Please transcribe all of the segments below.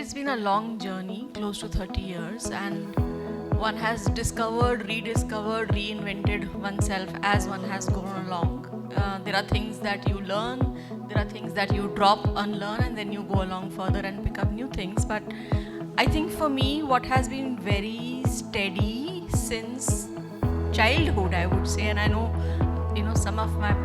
It's been a long journey, close to 30 years, and one has discovered, rediscovered, reinvented oneself as one has gone along. There are things that you learn, there are things that you drop, unlearn, and then you go along further and pick up new things. But I think for me, what has been very steady since childhood, I would say, and I know, some of my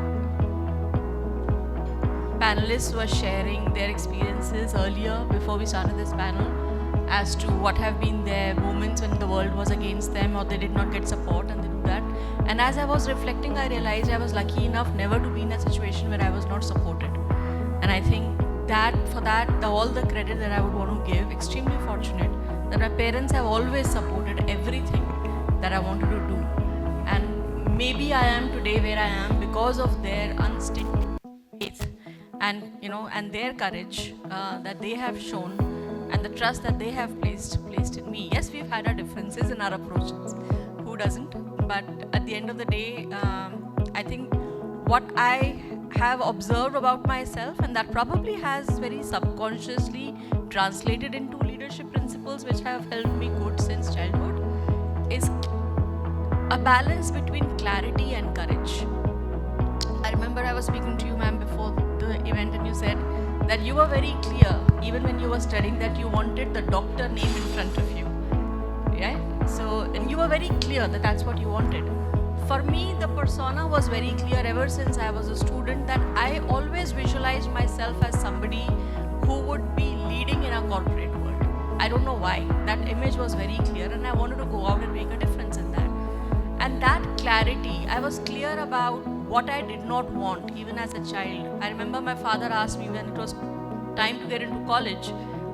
panelists were sharing their experiences earlier before we started this panel as to what have been their moments when the world was against them or they did not get support and they do that. And as I was reflecting, I realized I was lucky enough never to be in a situation where I was not supported. And I think that for that, all the credit that I would want to give, extremely fortunate that my parents have always supported everything that I wanted to do. And maybe I am today where I am because of their unstinted faith and their courage that they have shown and the trust that they have placed in me. Yes, we've had our differences in our approaches. Who doesn't? But at the end of the day, I think what I have observed about myself, and that probably has very subconsciously translated into leadership principles which have helped me good since childhood, is a balance between clarity and courage. I remember I was speaking to you, ma'am, before the event, and you said that you were very clear, even when you were studying, that you wanted the doctor name in front of you. Right? So, and you were very clear that that's what you wanted. For me, the persona was very clear ever since I was a student, that I always visualized myself as somebody who would be leading in a corporate world. I don't know why. That image was very clear, and I wanted to go out and make a difference in that. And that clarity, I was clear about what I did not want, even as a child. I remember my father asked me when it was time to get into college,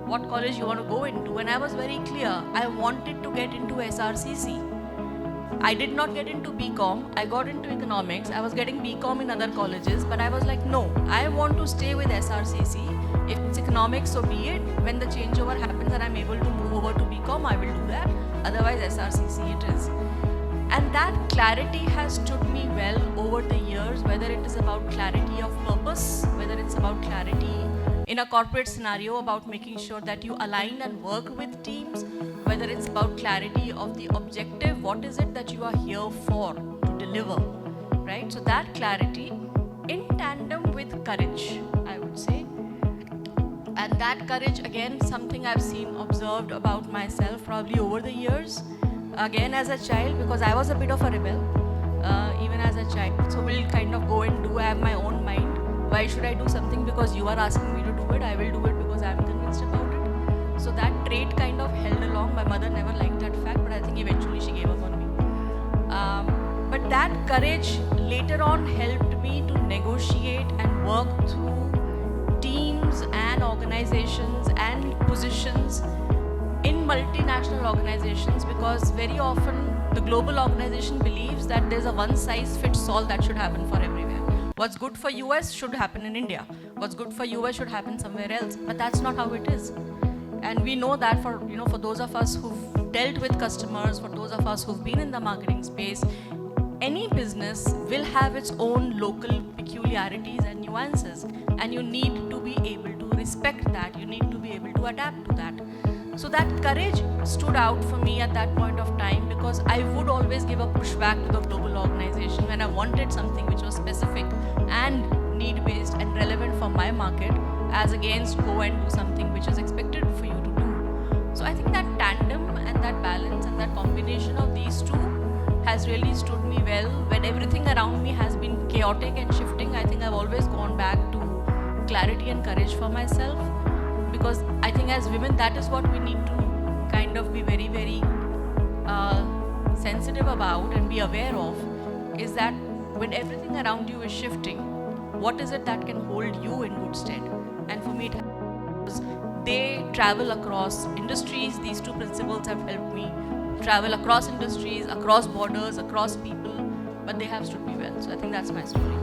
what college you want to go into, and I was very clear. I wanted to get into SRCC. I did not get into BCom. I got into economics. I was getting BCom in other colleges, but I was like, no, I want to stay with SRCC. If it's economics, so be it. When the changeover happens and I'm able to move over to BCom, I will do that. Otherwise, SRCC it is. And that clarity has stood me well over the years, whether it is about clarity of purpose, whether it's about clarity in a corporate scenario about making sure that you align and work with teams, whether it's about clarity of the objective, what is it that you are here for to deliver, right? So that clarity in tandem with courage, I would say. And that courage, again, something I've seen, observed about myself probably over the years. Again, as a child, because I was a bit of a rebel, even as a child. So we'll kind of go and do, I have my own mind. Why should I do something because you are asking me to do it? I will do it because I'm convinced about it. So that trait kind of held along. My mother never liked that fact, but I think eventually she gave up on me. But that courage later on helped me to negotiate and work through teams and organizations and positions in multinational organizations, because very often the global organization believes that there's a one-size-fits-all that should happen for everywhere. What's good for US should happen in India. What's good for US should happen somewhere else. But that's not how it is. And we know that for those of us who've dealt with customers, for those of us who've been in the marketing space, any business will have its own local peculiarities and nuances. And you need to be able to respect that. You need to be able to adapt to that. So that courage stood out for me at that point of time, because I would always give a pushback to the global organization when I wanted something which was specific and need-based and relevant for my market, as against go and do something which is expected for you to do. So I think that tandem and that balance and that combination of these two has really stood me well. When everything around me has been chaotic and shifting, I think I've always gone back to clarity and courage for myself. Because I think as women, that is what we need to kind of be very, very sensitive about and be aware of, is that when everything around you is shifting, what is it that can hold you in good stead? And for me, they travel across industries. These two principles have helped me travel across industries, across borders, across people, but they have stood me well. So I think that's my story.